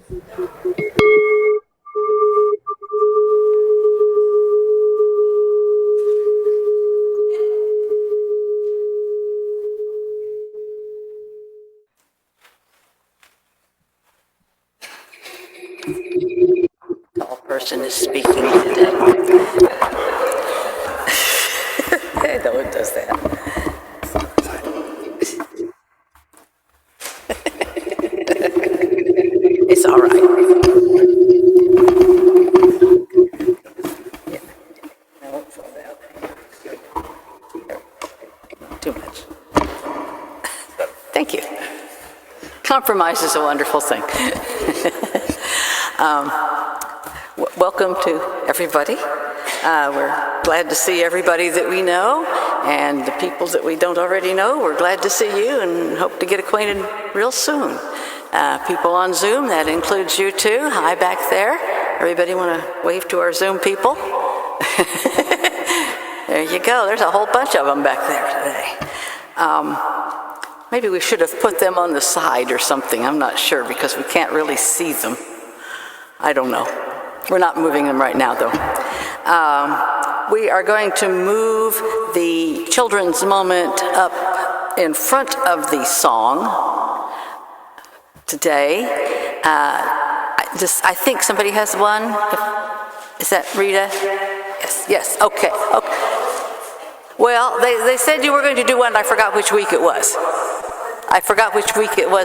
Tall person is speaking today. No one does that. It's all right. I won't fall down. Too much. Thank you. Compromise is a wonderful thing. Welcome to everybody. We're glad to see everybody that we know, and the people that we don't already know, we're glad to see you and hope to get acquainted real soon. People on Zoom, that includes you too. Hi back there. Everybody want to wave to our Zoom people? There you go. There's a whole bunch of them back there today. Maybe we should have put them on the side or something. I'm not sure because we can't really see them. I don't know. We're not moving them right now, though. We are going to move the children's moment up in front of the song today. I think somebody has one. Is that Rita? Yes. Okay. Well, they said you were going to do one. I forgot which week it was.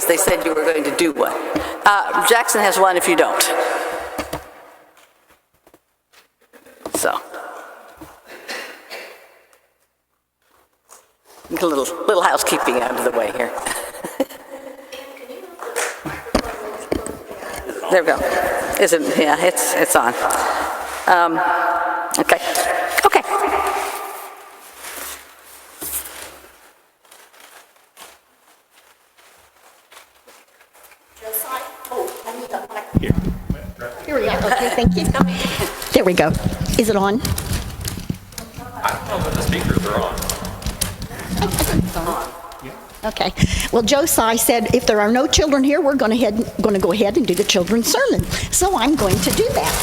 They said you were going to do one. Jackson has one if you don't. So, a little housekeeping out of the way here. There we go. Yeah, it's on. Okay. Here we go. Okay, thank you. There we go. Is it on? I don't know if the speakers are on. Okay. Well, Josiah said if there are no children here, we're going to go ahead and do the children's sermon. So I'm going to do that.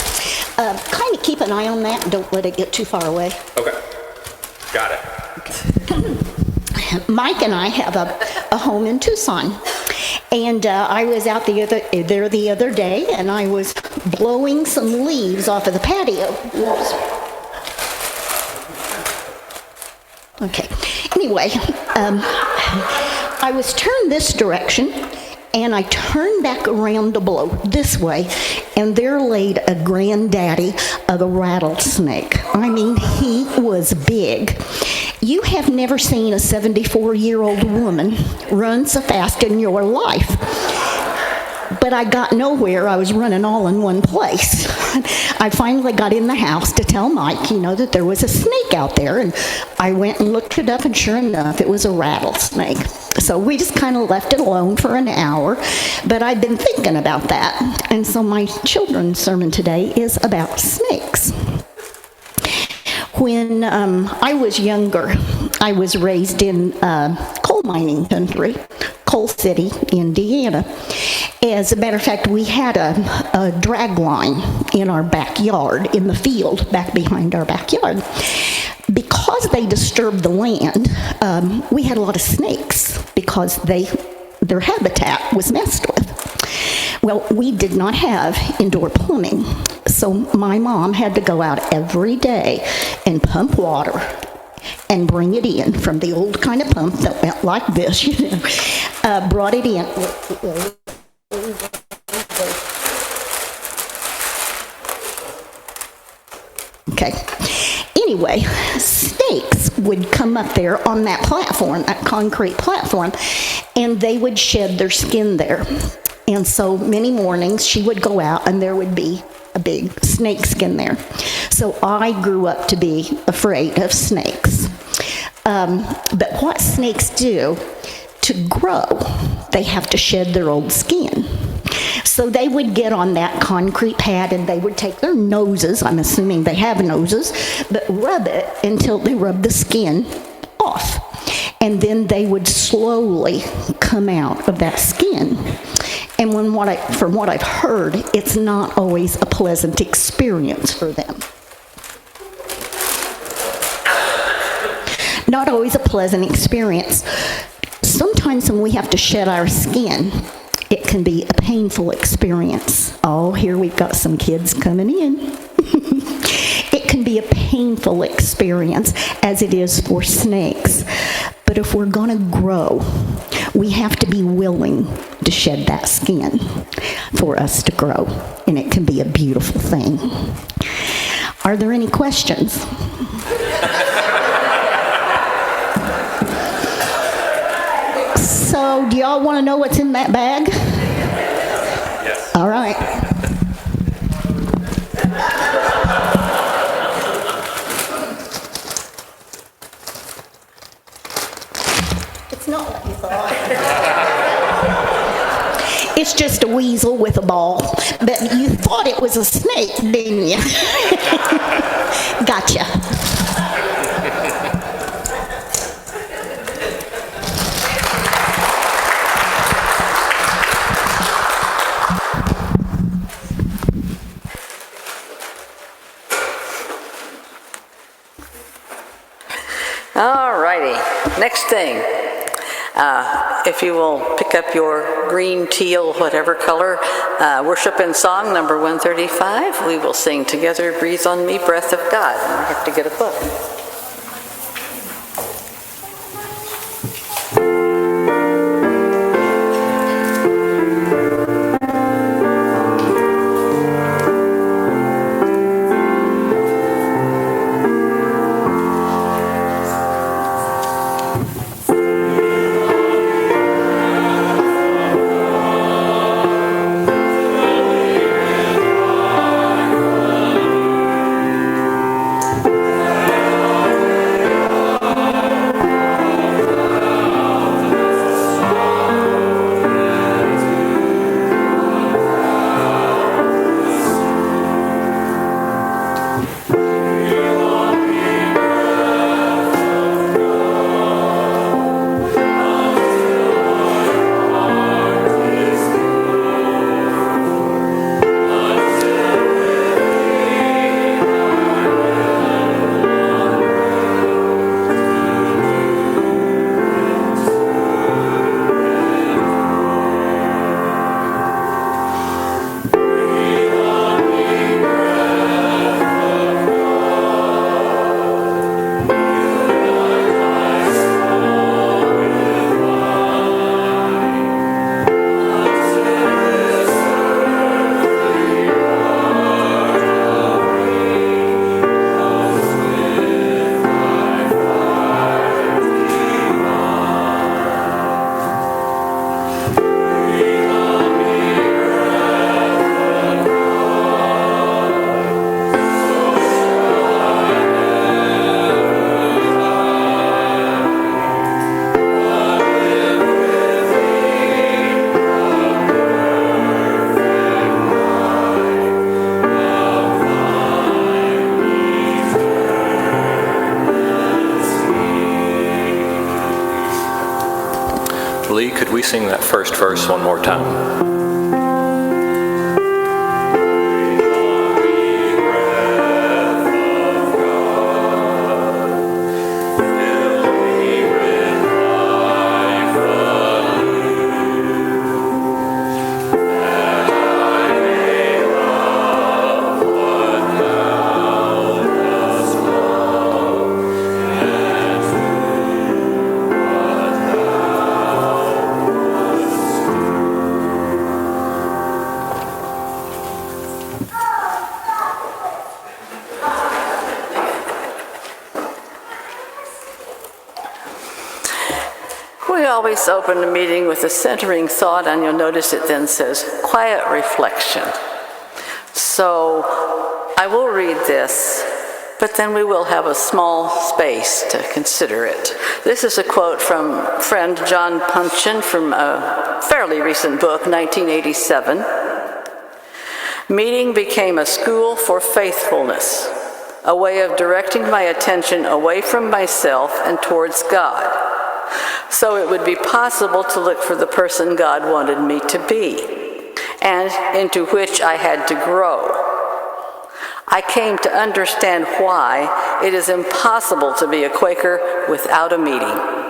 Kind of keep an eye on that. Don't let it get too far away. Okay. Got it. Mike and I have a home in Tucson. And I was out there the other day, and I was blowing some leaves off of the patio. Whoops. Okay. Anyway, I was turned this direction, and I turned back around to blow this way, and there laid a granddaddy of a rattlesnake. I mean, he was big. You have never seen a 74-year-old woman run so fast in your life. But I got nowhere. I was running all in one place. I finally got in the house to tell Mike, that there was a snake out there. And I went and looked it up, and sure enough, it was a rattlesnake. So we just kind of left it alone for an hour. But I've been thinking about that. And so my children's sermon today is about snakes. When I was younger, I was raised in coal mining country, Coal City, Indiana. As a matter of fact, we had a drag line in our backyard, in the field back behind our backyard. Because they disturbed the land, we had a lot of snakes because their habitat was messed with. Well, we did not have indoor plumbing, so my mom had to go out every day and pump water and bring it in from the old kind of pump that went like this, brought it in. Okay. Anyway, snakes would come up there on that platform, that concrete platform, and they would shed their skin there. And so many mornings she would go out and there would be a big snake skin there. So I grew up to be afraid of snakes. But what snakes do, to grow, they have to shed their old skin. So they would get on that concrete pad and they would take their noses, I'm assuming they have noses, but rub it until they rub the skin off. And then they would slowly come out of that skin. skin. And from what I've heard, it's not always a pleasant experience for them. Not always a pleasant experience. Sometimes when we have to shed our skin, it can be a painful experience. Oh, here we've got some kids coming in. It can be a painful experience, as it is for snakes. But if we're going to grow, we have to be willing to shed that skin for us to grow. And it can be a beautiful thing. Are there any questions? So, do y'all want to know what's in that bag? Yes. All right. It's not what you thought. It's just a weasel with a ball. But you thought it was a snake, didn't you? Gotcha. All righty, next thing. If you will pick up your green, teal, whatever color, worship and song number 135. We will sing together, Breathe on Me, Breath of God. And I have to get a book. Lee, could we sing that first verse one more time? We always open the meeting with a centering thought, and you'll notice it then says, quiet reflection. So I will read this, but then we will have a small space to consider it. This is a quote from friend John Punchin from a fairly recent book, 1987. Meeting became a school for faithfulness, a way of directing my attention away from myself and towards God. so it would be possible to look for the person God wanted me to be, and into which I had to grow. I came to understand why it is impossible to be a Quaker without a meeting.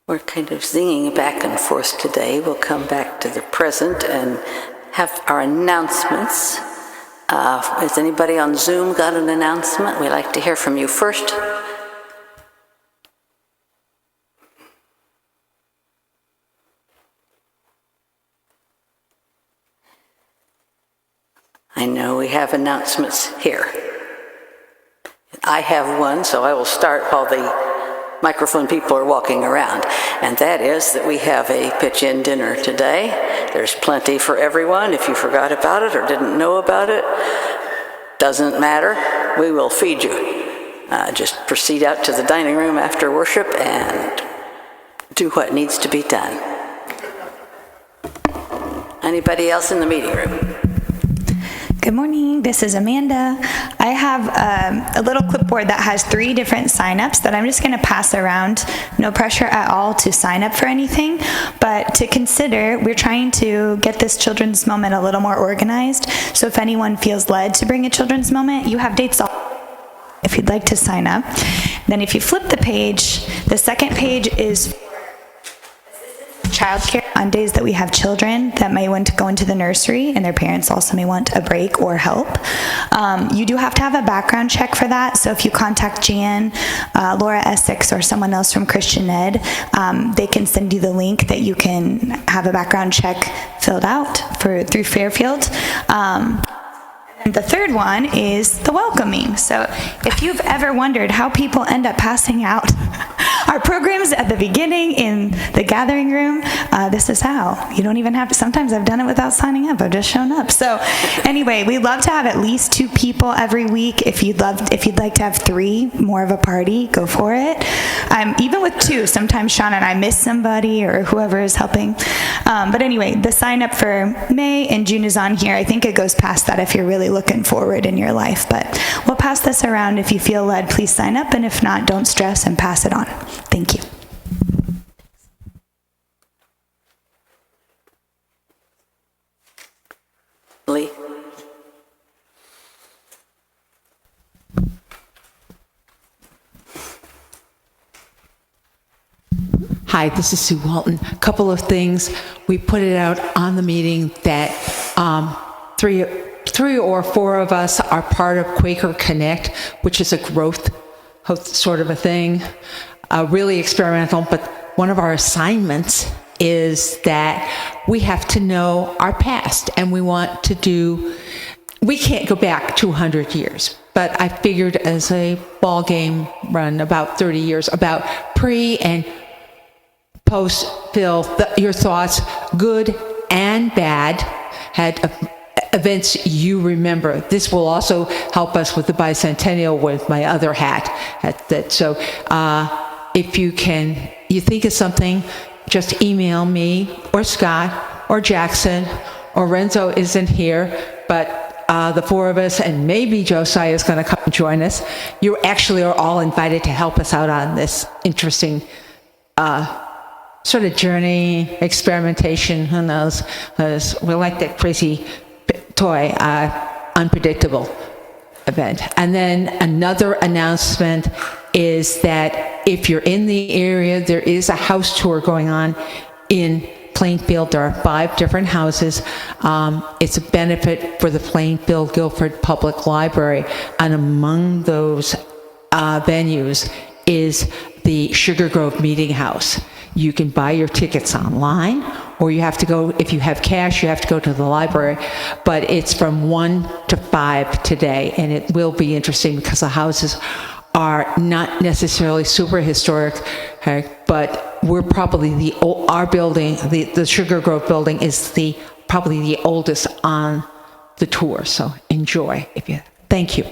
We're kind of zinging back and forth today. We'll come back to the present and have our announcements. Has anybody on Zoom got an announcement? We'd like to hear from you first. I know we have announcements here. I have one, so I will start while the microphone people are walking around, and that is that we have a pitch-in dinner today. There's plenty for everyone. If you forgot about it or didn't know about it, doesn't matter. We will feed you. Just proceed out to the dining room after worship and do what needs to be done. Anybody else in the meeting room? Good morning, this is Amanda. I have a little clipboard that has 3 different signups that I'm just going to pass around. No pressure at all to sign up for anything, but to consider, we're trying to get this children's moment a little more organized. So if anyone feels led to bring a children's moment, you have dates all if you'd like to sign up. Then if you flip the page, the second page is childcare on days that we have children that may want to go into the nursery and their parents also may want a break or help. You do have to have a background check for that, so if you contact Jan, Laura Essex, or someone else from Christian Ed, they can send you the link that you can have a background check filled out through Fairfield. And the third one is the welcoming. So if you've ever wondered how people end up passing out our programs at the beginning in the gathering room, this is how. You don't even have to. Sometimes I've done it without signing up. I've just shown up. So anyway, we love to have at least 2 people every week. If you'd like to have 3, more of a party, go for it. Even with 2, sometimes Sean and I miss somebody or whoever is helping. But anyway, the sign up for May and June is on here. I think it goes past that if you're really looking forward in your life. But we'll pass this around. If you feel led, please sign up. And if not, don't stress and pass it on. Thank you. Lee? Hi, this is Sue Walton. A couple of things. We put it out on the meeting that 3 or 4 of us are part of Quaker Connect, which is a growth sort of a thing, really experimental, but one of our assignments is that we have to know our past, and we can't go back 200 years, but I figured as a ball game run about 30 years, about pre and post Phil, your thoughts, good and bad, had events you remember. This will also help us with the bicentennial with my other hat. So if you think of something, just email me or Scott or Jackson, or Renzo isn't here, but the 4 of us, and maybe Josiah is going to come and join us. You actually are all invited to help us out on this interesting sort of journey, experimentation, who knows, because we like that crazy toy, unpredictable event. And then another announcement is that if you're in the area, there is a house tour going on in Plainfield. There are 5 different houses. It's a benefit for the Plainfield Guilford Public Library, and among those venues is the Sugar Grove Meeting House. You can buy your tickets online, or you have to go, if you have cash, you have to go to the library. But it's from 1 to 5 today, and it will be interesting because the houses are not necessarily super historic, but we're probably our building, the Sugar Grove building, is probably the oldest on the tour. So enjoy. Thank you.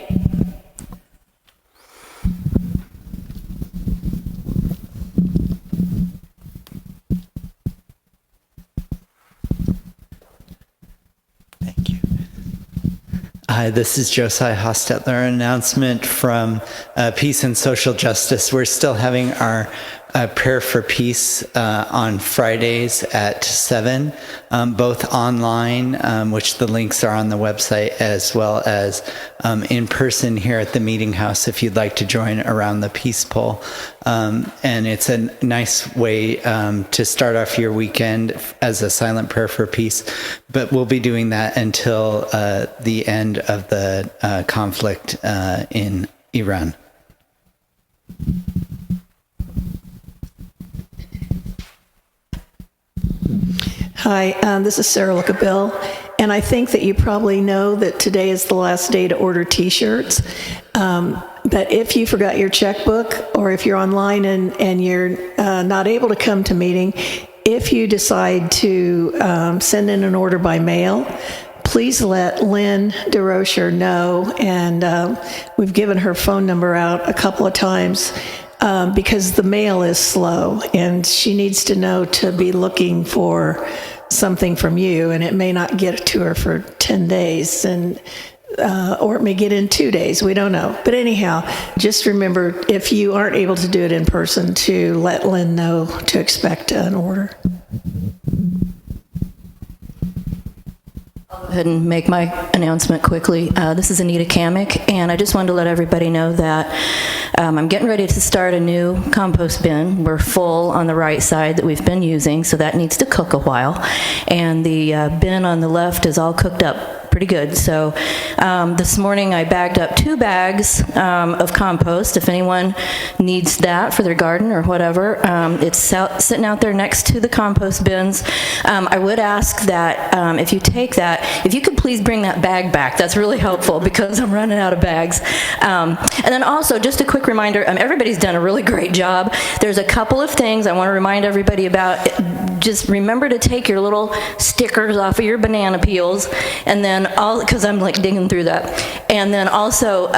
Hi, this is Josiah Hostetler. An announcement from Peace and Social Justice. We're still having our Prayer for Peace on Fridays at 7, both online, which the links are on the website, as well as in person here at the Meeting House if you'd like to join around the Peace Pole. And it's a nice way to start off your weekend as a silent prayer for peace. But we'll be doing that until the end of the conflict in Iran. Hi, this is Sarah Lookabill, and I think that you probably know that today is the last day to order T-shirts. But if you forgot your checkbook, or if you're online and you're not able to come to meeting, if you decide to send in an order by mail, please let Lynn DeRocher know, and we've given her phone number out a couple of times because the mail is slow, and she needs to know to be looking for something from you, and it may not get to her for 10 days, and or it may get in 2 days. We don't know. But anyhow, just remember, if you aren't able to do it in person, to let Lynn know to expect an order. I'll go ahead and make my announcement quickly. This is Anita Kamek, and I just wanted to let everybody know that I'm getting ready to start a new compost bin. We're full on the right side that we've been using, so that needs to cook a while. And the bin on the left is all cooked up pretty good. So this morning I bagged up 2 bags of compost. If anyone needs that for their garden or whatever, it's sitting out there next to the compost bins. I would ask that if you take that, if you could please bring that bag back. That's really helpful because I'm running out of bags. And then also, just a quick reminder, everybody's done a really great job. There's a couple of things I want to remind everybody about. Just remember to take your little stickers off of your banana peels, and then because I'm like digging through that. And then also,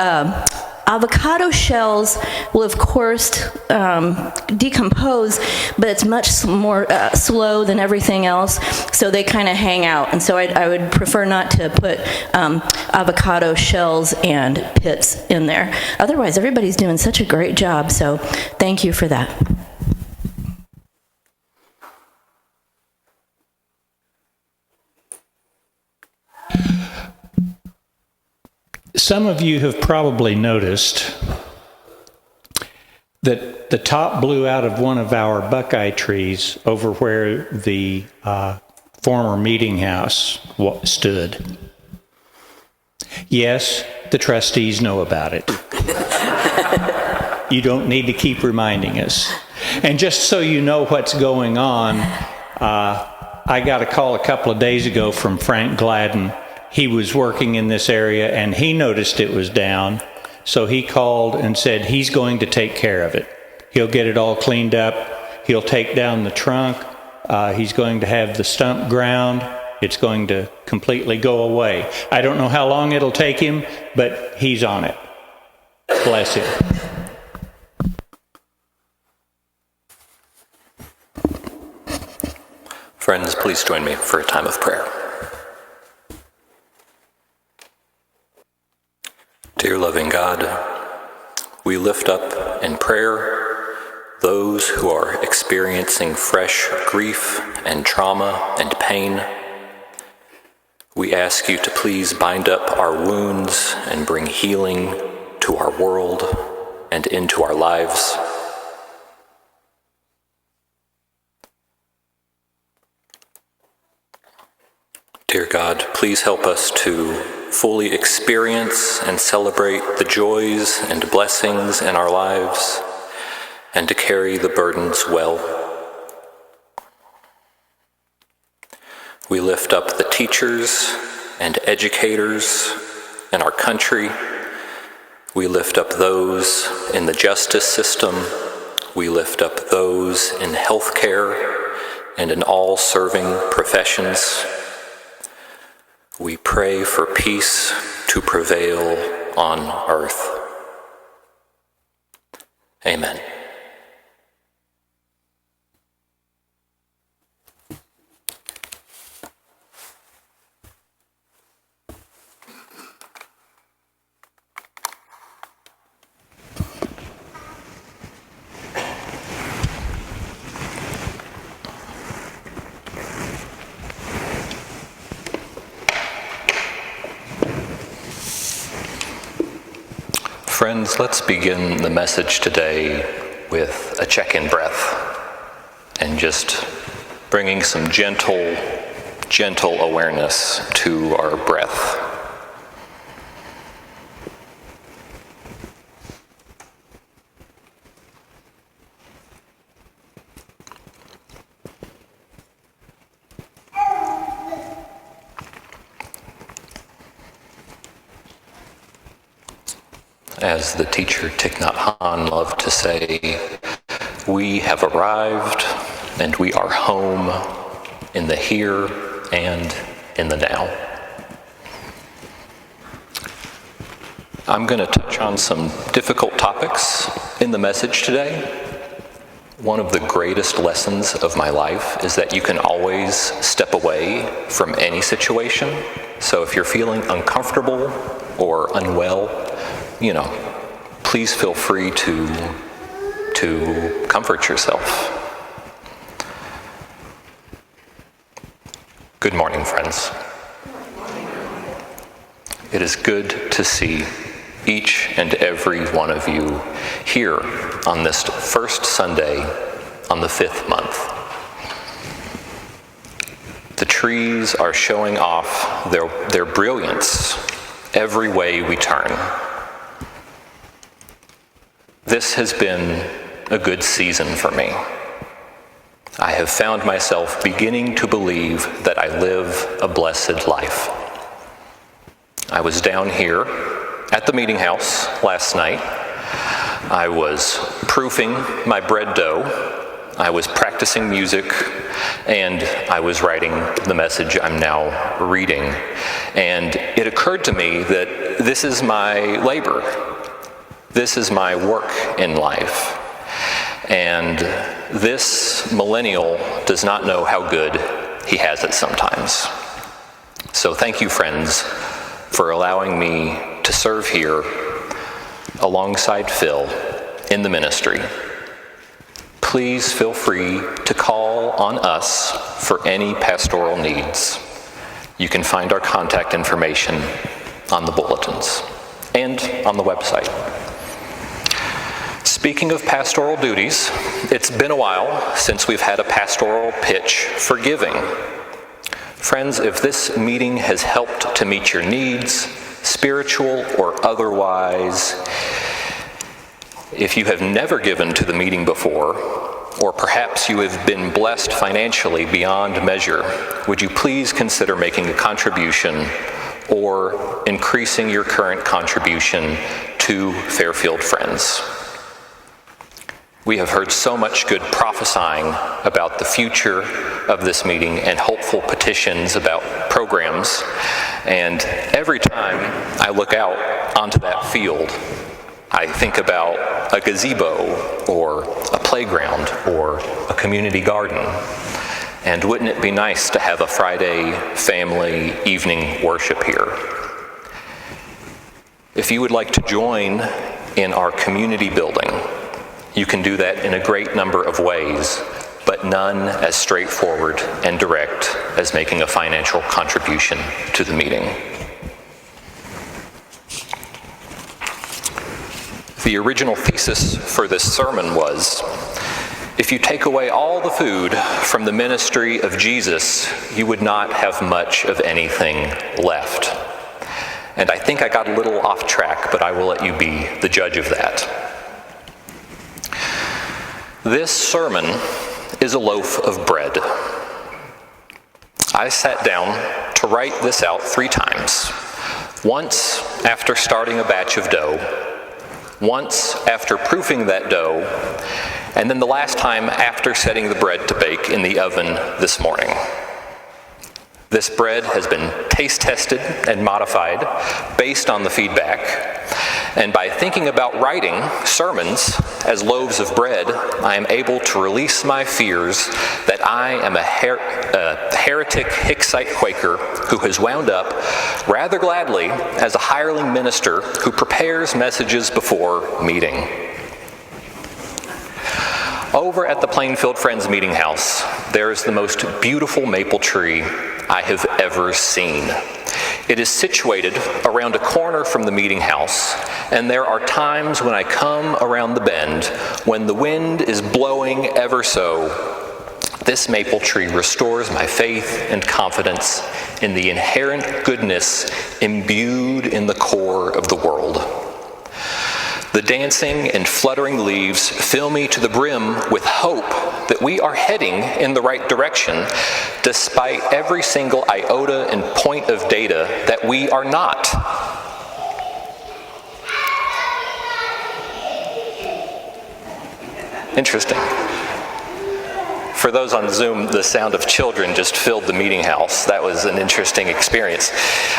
avocado shells will of course decompose, but it's much more slow than everything else, so they kind of hang out. And so I would prefer not to put avocado shells and pits in there. Otherwise, everybody's doing such a great job, so thank you for that. Some of you have probably noticed that the top blew out of one of our buckeye trees over where the former meeting house stood. Yes, the trustees know about it. You don't need to keep reminding us. And just so you know what's going on, I got a call a couple of days ago from Frank Gladden. He was working in this area and he noticed it was down, so he called and said he's going to take care of it. He'll get it all cleaned up. He'll take down the trunk. He's going to have the stump ground. It's going to completely go away. I don't know how long it'll take him, but he's on it. Bless him. Friends, please join me for a time of prayer. Dear loving God, we lift up in prayer those who are experiencing fresh grief and trauma and pain. We ask you to please bind up our wounds and bring healing to our world and into our lives. Dear God, please help us to fully experience and celebrate the joys and blessings in our lives, and to carry the burdens well. We lift up the teachers and educators in our country. We lift up those in the justice system. We lift up those in healthcare and in all serving professions. We pray for peace to prevail on earth. Amen. Friends, let's begin the message today with a check-in breath and just bringing some gentle awareness to our breath. As the teacher Thich Nhat Hanh loved to say, we have arrived and we are home in the here and in the now. I'm going to touch on some difficult topics in the message today. One of the greatest lessons of my life is that you can always step away from any situation. So if you're feeling uncomfortable or unwell, please feel free to comfort yourself. Good morning, friends. It is good to see each and every one of you here on this first Sunday on the 5th month. The trees are showing off their brilliance every way we turn. This has been a good season for me. I have found myself beginning to believe that I live a blessed life. I was down here at the meeting house last night. I was proofing my bread dough. I was practicing music, and I was writing the message I'm now reading. And it occurred to me that this is my labor. This is my work in life. And this millennial does not know how good he has it sometimes. So thank you, friends, for allowing me to serve here alongside Phil in the ministry. Please feel free to call on us for any pastoral needs. You can find our contact information on the bulletins and on the website. Speaking of pastoral duties, it's been a while since we've had a pastoral pitch for giving. Friends, if this meeting has helped to meet your needs, spiritual or otherwise, if you have never given to the meeting before, or perhaps you have been blessed financially beyond measure, would you please consider making a contribution or increasing your current contribution to Fairfield Friends? We have heard so much good prophesying about the future of this meeting and hopeful petitions about programs. And every time I look out onto that field, I think about a gazebo or a playground or a community garden. And wouldn't it be nice to have a Friday family evening worship here? If you would like to join in our community building, you can do that in a great number of ways, but none as straightforward and direct as making a financial contribution to the meeting. The original thesis for this sermon was, if you take away all the food from the ministry of Jesus, you would not have much of anything left. And I think I got a little off track, but I will let you be the judge of that. This sermon is a loaf of bread. I sat down to write this out 3 times. Once after starting a batch of dough, once after proofing that dough, and then the last time after setting the bread to bake in the oven this morning. This bread has been taste tested and modified based on the feedback. And by thinking about writing sermons as loaves of bread, I am able to release my fears that I am a heretic Hicksite Quaker who has wound up rather gladly as a hireling minister who prepares messages before meeting. Over at the Plainfield Friends Meeting House, there is the most beautiful maple tree I have ever seen. It is situated around a corner from the meeting house, and there are times when I come around the bend when the wind is blowing ever so. This maple tree restores my faith and confidence in the inherent goodness imbued in the core of the world. The dancing and fluttering leaves fill me to the brim with hope that we are heading in the right direction, despite every single iota and point of data that we are not. Interesting. For those on Zoom, the sound of children just filled the meeting house. That was an interesting experience.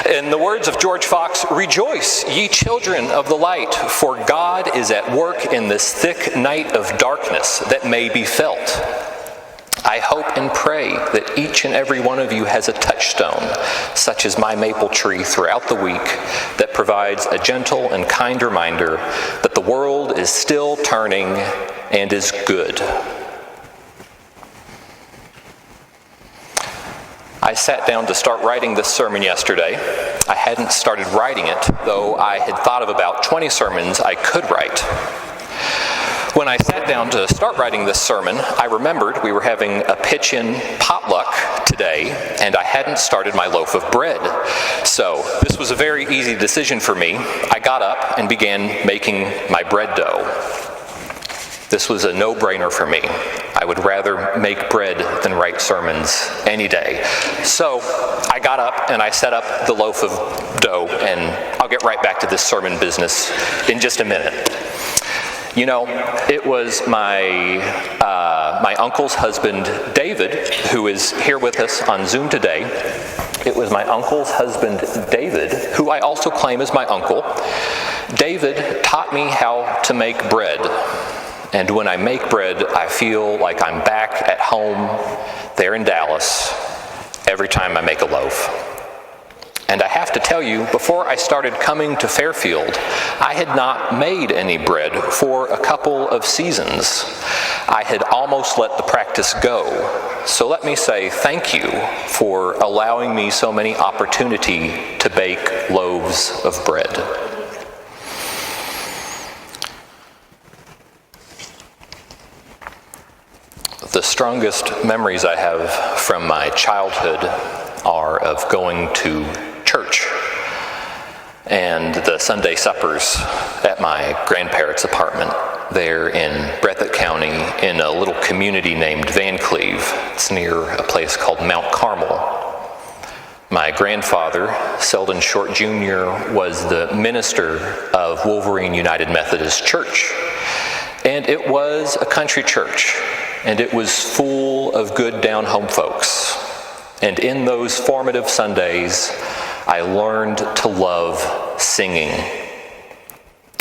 In the words of George Fox, "Rejoice, ye children of the light, for God is at work in this thick night of darkness that may be felt." I hope and pray that each and every one of you has a touchstone, such as my maple tree, throughout the week that provides a gentle and kind reminder that the world is still turning and is good. I sat down to start writing this sermon yesterday. I hadn't started writing it, though I had thought of about 20 sermons I could write. When I sat down to start writing this sermon, I remembered we were having a pitch-in potluck today, and I hadn't started my loaf of bread. So this was a very easy decision for me. I got up and began making my bread dough. This was a no-brainer for me. I would rather make bread than write sermons any day. So I got up and I set up the loaf of dough, and I'll get right back to this sermon business in just a minute. You know, it was my uncle's husband, David, who is here with us on Zoom today. It was my uncle's husband, David, who I also claim as my uncle. David taught me how to make bread. And when I make bread, I feel like I'm back at home there in Dallas every time I make a loaf. And I have to tell you, before I started coming to Fairfield, I had not made any bread for a couple of seasons. I had almost let the practice go. So let me say thank you for allowing me so many opportunities to bake loaves of bread. The strongest memories I have from my childhood are of going to church and the Sunday suppers at my grandparents' apartment there in Breathitt County in a little community named Van Cleve. It's near a place called Mount Carmel. My grandfather, Selden Short Jr., was the minister of Wolverine United Methodist Church. And it was a country church. And it was full of good down-home folks. And in those formative Sundays, I learned to love singing.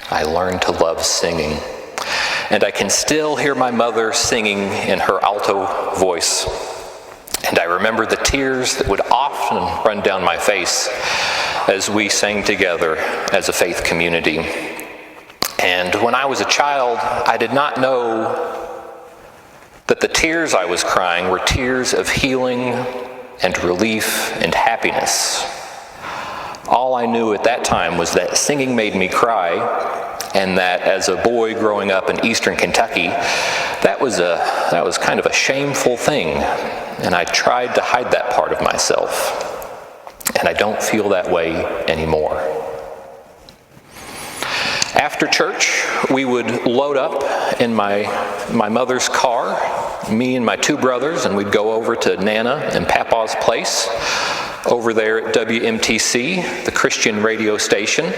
I learned to love singing. And I can still hear my mother singing in her alto voice. And I remember the tears that would often run down my face as we sang together as a faith community. And when I was a child, I did not know that the tears I was crying were tears of healing and relief and happiness. All I knew at that time was that singing made me cry, and that as a boy growing up in eastern Kentucky, that was kind of a shameful thing, and I tried to hide that part of myself, and I don't feel that way anymore. After church, we would load up in my mother's car, me and my two brothers, and we'd go over to Nana and Papa's place over there at WMTC, the Christian radio station.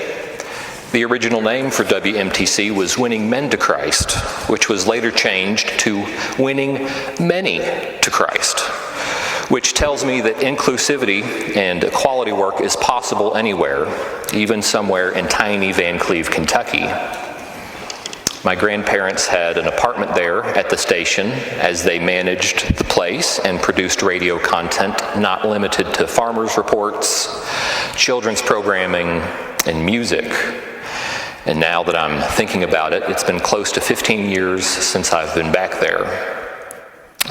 The original name for WMTC was Winning Men to Christ, which was later changed to Winning Many to Christ, which tells me that inclusivity and equality work is possible anywhere, even somewhere in tiny Van Cleve, Kentucky. My grandparents had an apartment there at the station as they managed the place and produced radio content not limited to farmers' reports, children's programming, and music. And now that I'm thinking about it, it's been close to 15 years since I've been back there.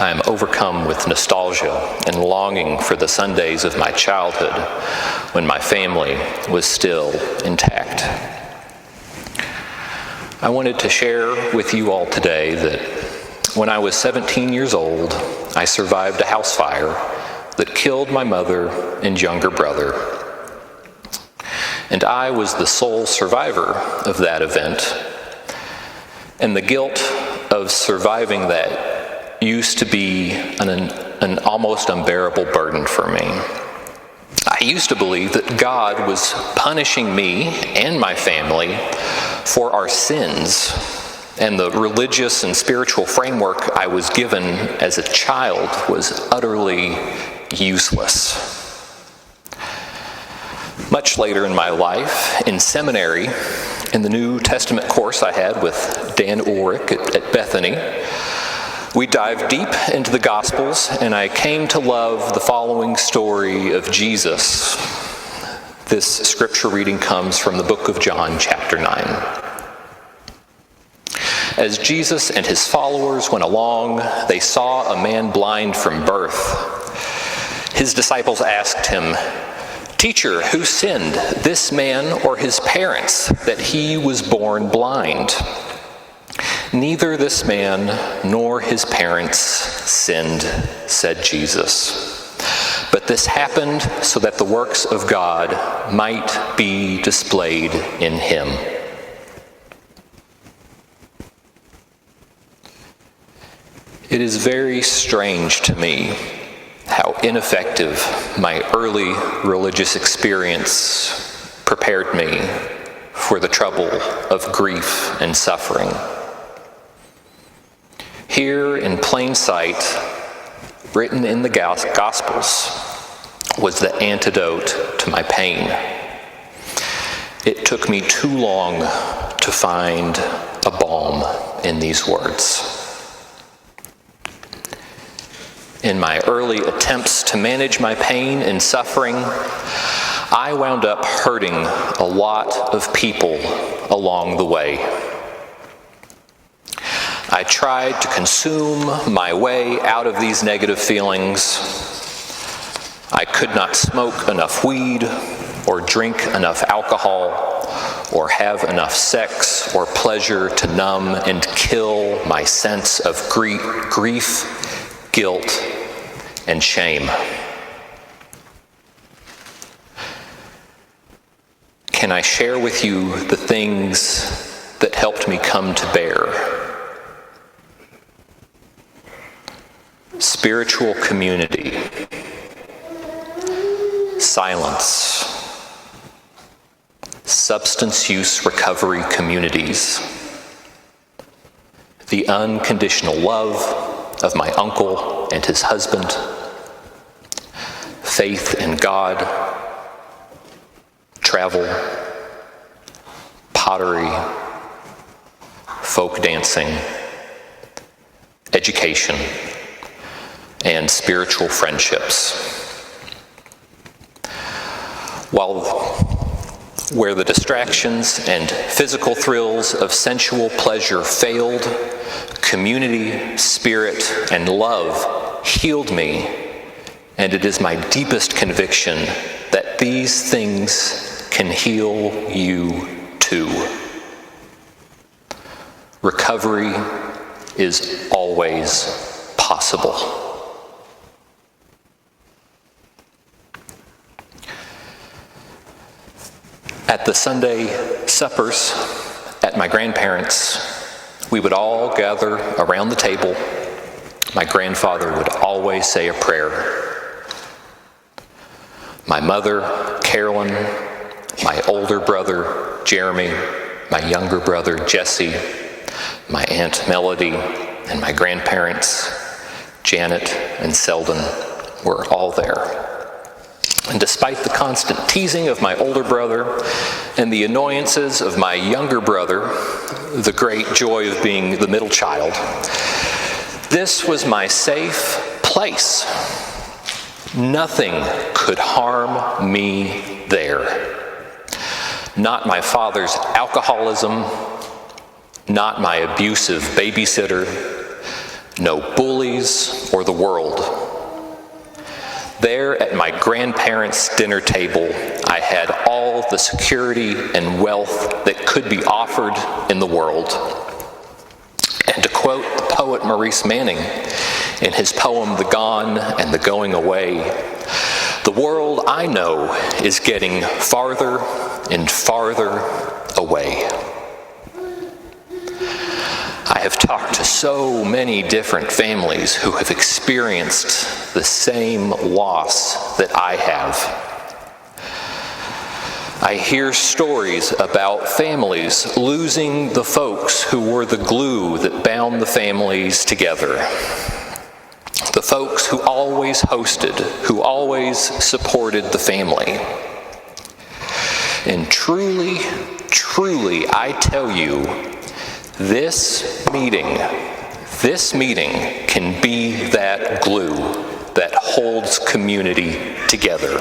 I am overcome with nostalgia and longing for the Sundays of my childhood when my family was still intact. I wanted to share with you all today that when I was 17 years old, I survived a house fire that killed my mother and younger brother. And I was the sole survivor of that event. And the guilt of surviving that used to be an almost unbearable burden for me. I used to believe that God was punishing me and my family for our sins, and the religious and spiritual framework I was given as a child was utterly useless. Much later in my life, in seminary, in the New Testament course I had with Dan Ulrich at Bethany, we dived deep into the Gospels, and I came to love the following story of Jesus. This scripture reading comes from the book of John, chapter 9. As Jesus and his followers went along, they saw a man blind from birth. His disciples asked him, "Teacher, who sinned, this man or his parents, that he was born blind?" "Neither this man nor his parents sinned," said Jesus. "But this happened so that the works of God might be displayed in him." It is very strange to me how ineffective my early religious experience prepared me for the trouble of grief and suffering. Here in plain sight, written in the Gospels, was the antidote to my pain. It took me too long to find a balm in these words. In my early attempts to manage my pain and suffering, I wound up hurting a lot of people along the way. I tried to consume my way out of these negative feelings. I could not smoke enough weed, or drink enough alcohol, or have enough sex or pleasure to numb and kill my sense of grief, guilt, and shame. Can I share with you the things that helped me come to bear? Spiritual community, silence, substance use recovery communities, the unconditional love of my uncle and his husband, faith in God, travel, pottery, folk dancing, education, and spiritual friendships. Where the distractions and physical thrills of sensual pleasure failed, community, spirit, and love healed me, and it is my deepest conviction that these things can heal you too. Recovery is always possible. At the Sunday suppers at my grandparents', we would all gather around the table. My grandfather would always say a prayer. My mother, Carolyn, my older brother, Jeremy, my younger brother, Jesse, my Aunt Melody, and my grandparents, Janet and Selden, were all there. And despite the constant teasing of my older brother and the annoyances of my younger brother, the great joy of being the middle child, this was my safe place. Nothing could harm me there. Not my father's alcoholism, not my abusive babysitter, no bullies or the world. There at my grandparents' dinner table, I had all the security and wealth that could be offered in the world. And to quote the poet Maurice Manning in his poem, The Gone and the Going Away, the world I know is getting farther and farther away. I have talked to so many different families who have experienced the same loss that I have. I hear stories about families losing the folks who were the glue that bound the families together. The folks who always hosted, who always supported the family. And truly, truly, I tell you, this meeting can be that glue that holds community together.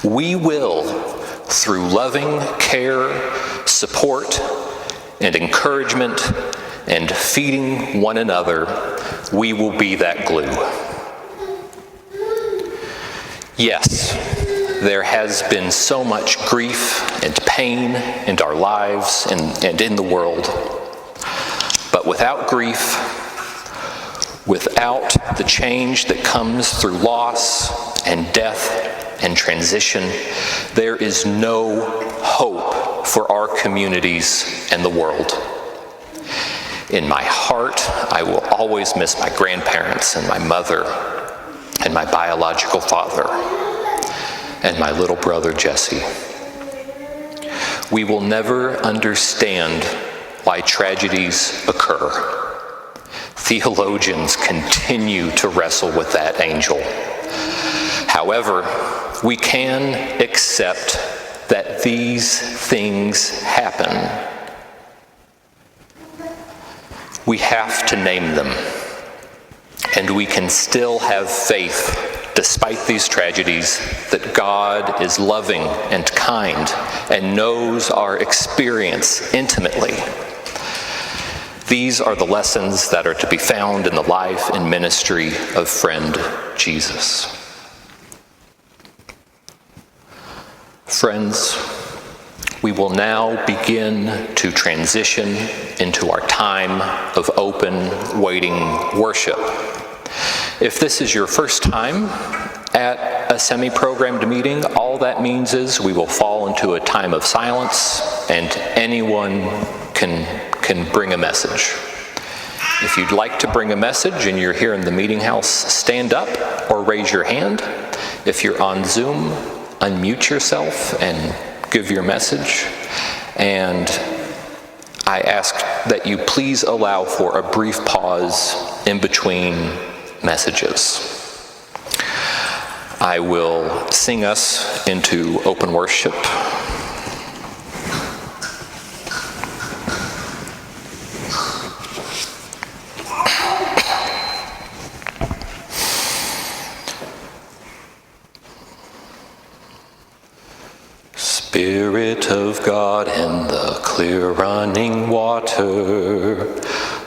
We will, through loving care, support, and encouragement, and feeding one another, we will be that glue. Yes, there has been so much grief and pain in our lives and in the world. But without grief, without the change that comes through loss and death and transition, there is no hope for our communities and the world. In my heart, I will always miss my grandparents and my mother and my biological father and my little brother Jesse. We will never understand why tragedies occur. Theologians continue to wrestle with that angel. However, we can accept that these things happen. We have to name them, and we can still have faith despite these tragedies that God is loving and kind and knows our experience intimately. These are the lessons that are to be found in the life and ministry of friend Jesus. Friends, we will now begin to transition into our time of open, waiting worship. If this is your first time at a semi-programmed meeting, all that means is we will fall into a time of silence and anyone can bring a message. If you'd like to bring a message and you're here in the meeting house, stand up or raise your hand. If you're on Zoom, unmute yourself and give your message. And I ask that you please allow for a brief pause in between messages. I will sing us into open worship. Spirit of God in the clear running water,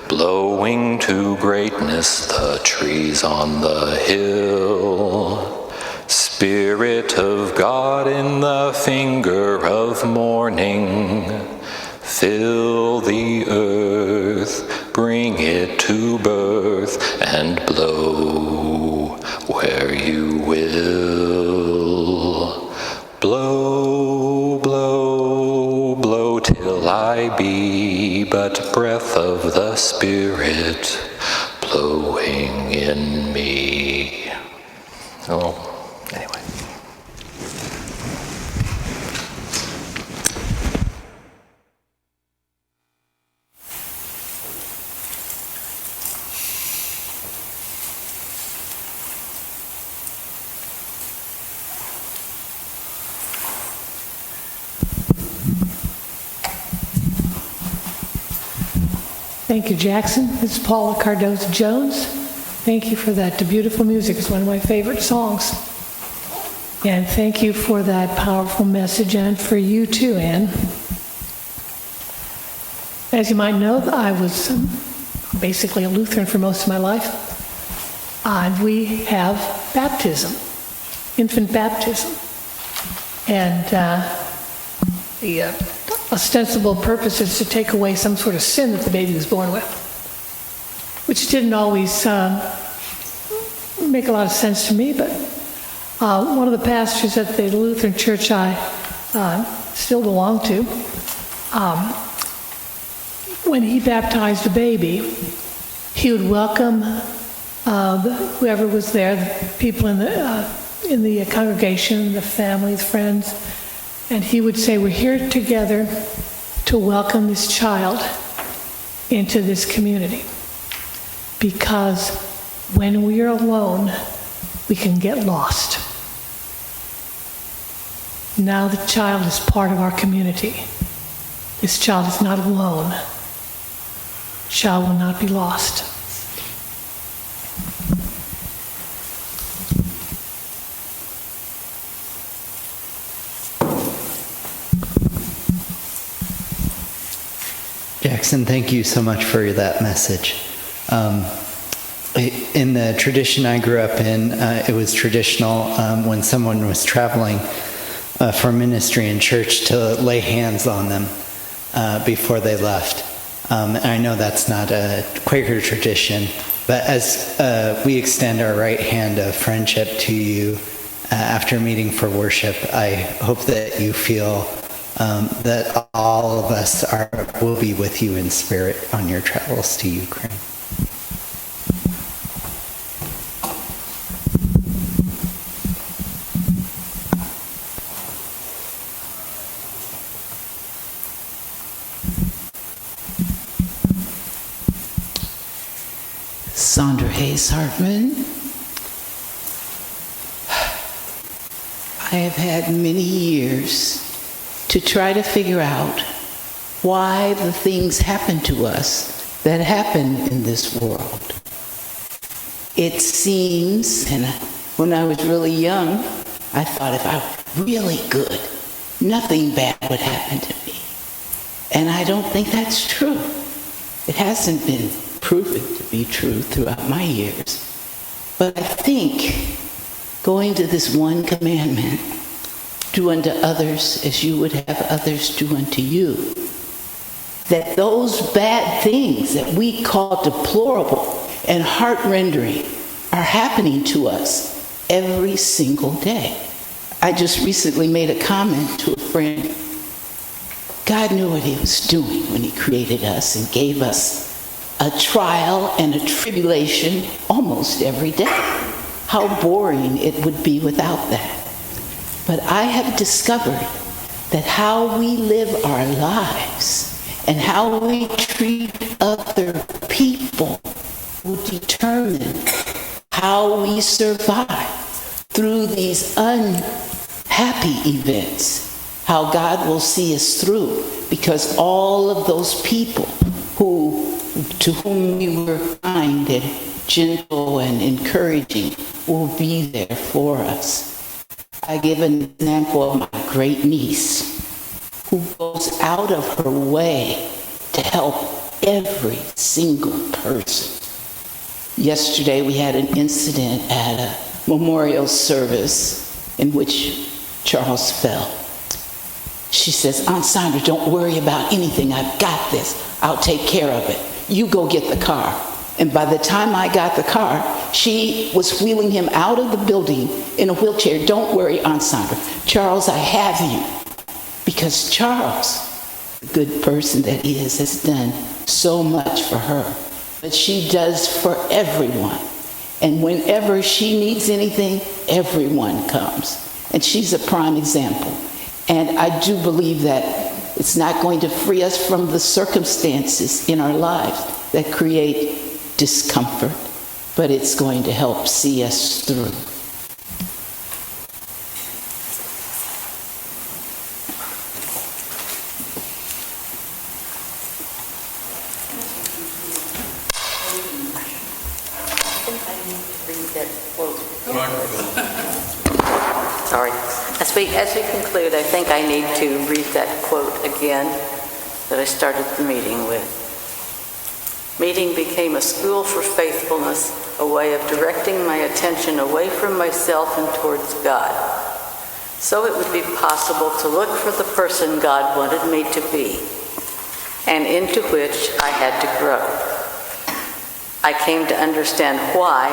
blowing to greatness the trees on the hill. Spirit of God in the finger of morning, fill the earth, bring it to birth, and blow where you will. Blow, blow, blow till I be but breath of the Spirit blowing in me. Oh, anyway. Thank you, Jackson. This is Paula Cardoza-Jones. Thank you for that beautiful music. It's one of my favorite songs. And thank you for that powerful message, and for you too, Ann. As you might know, I was basically a Lutheran for most of my life. And we have baptism, infant baptism. And the ostensible purpose is to take away some sort of sin that the baby was born with, which didn't always make a lot of sense to me, but one of the pastors at the Lutheran church I still belong to, when he baptized a baby, he would welcome whoever was there, the people in the congregation, the families, friends, and he would say, "We're here together to welcome this child into this community, because when we are alone, we can get lost. Now the child is part of our community. This child is not alone. The child will not be lost." Jackson, thank you so much for that message. In the tradition I grew up in, it was traditional when someone was traveling for ministry in church to lay hands on them before they left. And I know that's not a Quaker tradition, but as we extend our right hand of friendship to you after meeting for worship, I hope that you feel that all of us will be with you in spirit on your travels to Ukraine. Sandra Hayes Hartman. I have had many years to try to figure out why the things happen to us that happen in this world. It seems, and when I was really young, I thought if I were really good, nothing bad would happen to me. And I don't think that's true. It hasn't been proven to be true throughout my years. But I think going to this one commandment, do unto others as you would have others do unto you, that those bad things that we call deplorable and heart-rendering are happening to us every single day. I just recently made a comment to a friend. God knew what he was doing when he created us and gave us a trial and a tribulation almost every day. How boring it would be without that. But I have discovered that how we live our lives and how we treat other people will determine how we survive through these unhappy events, how God will see us through, because all of those people to whom we were kind and gentle and encouraging will be there for us. I give an example of my great niece, who goes out of her way to help every single person. Yesterday we had an incident at a memorial service in which Charles fell. She says, "Aunt Sandra, don't worry about anything. I've got this. I'll take care of it. You go get the car." And by the time I got the car, she was wheeling him out of the building in a wheelchair. "Don't worry, Aunt Sandra. Charles, I have you." Because Charles, the good person that he is, has done so much for her. But she does for everyone. And whenever she needs anything, everyone comes. And she's a prime example. And I do believe that it's not going to free us from the circumstances in our lives that create discomfort, but it's going to help see us through. Sorry. As we conclude, I think I need to read that quote again that I started the meeting with. Meeting became a school for faithfulness, a way of directing my attention away from myself and towards God, so it would be possible to look for the person God wanted me to be, and into which I had to grow. I came to understand why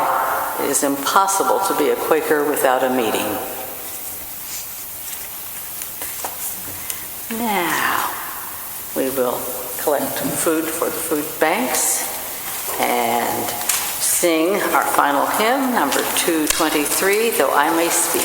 it is impossible to be a Quaker without a meeting. Now, we will collect food for the food banks and sing our final hymn, number 223, Though I May Speak.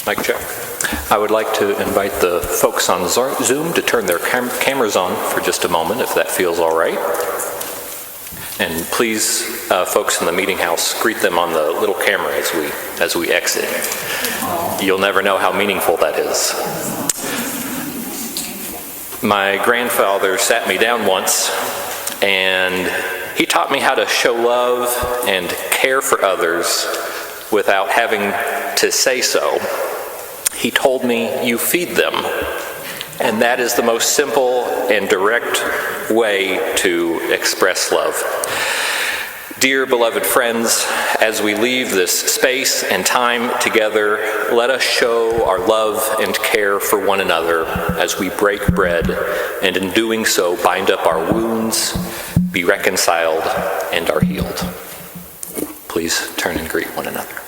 Mic check. I would like to invite the folks on Zoom to turn their cameras on for just a moment, if that feels all right. And please, folks in the meeting house, greet them on the little camera as we exit. You'll never know how meaningful that is. My grandfather sat me down once, and he taught me how to show love and care for others without having to say so. He told me, "You feed them." And that is the most simple and direct way to express love. Dear beloved friends, as we leave this space and time together, let us show our love and care for one another as we break bread, and in doing so bind up our wounds, be reconciled, and are healed. Please turn and greet one another.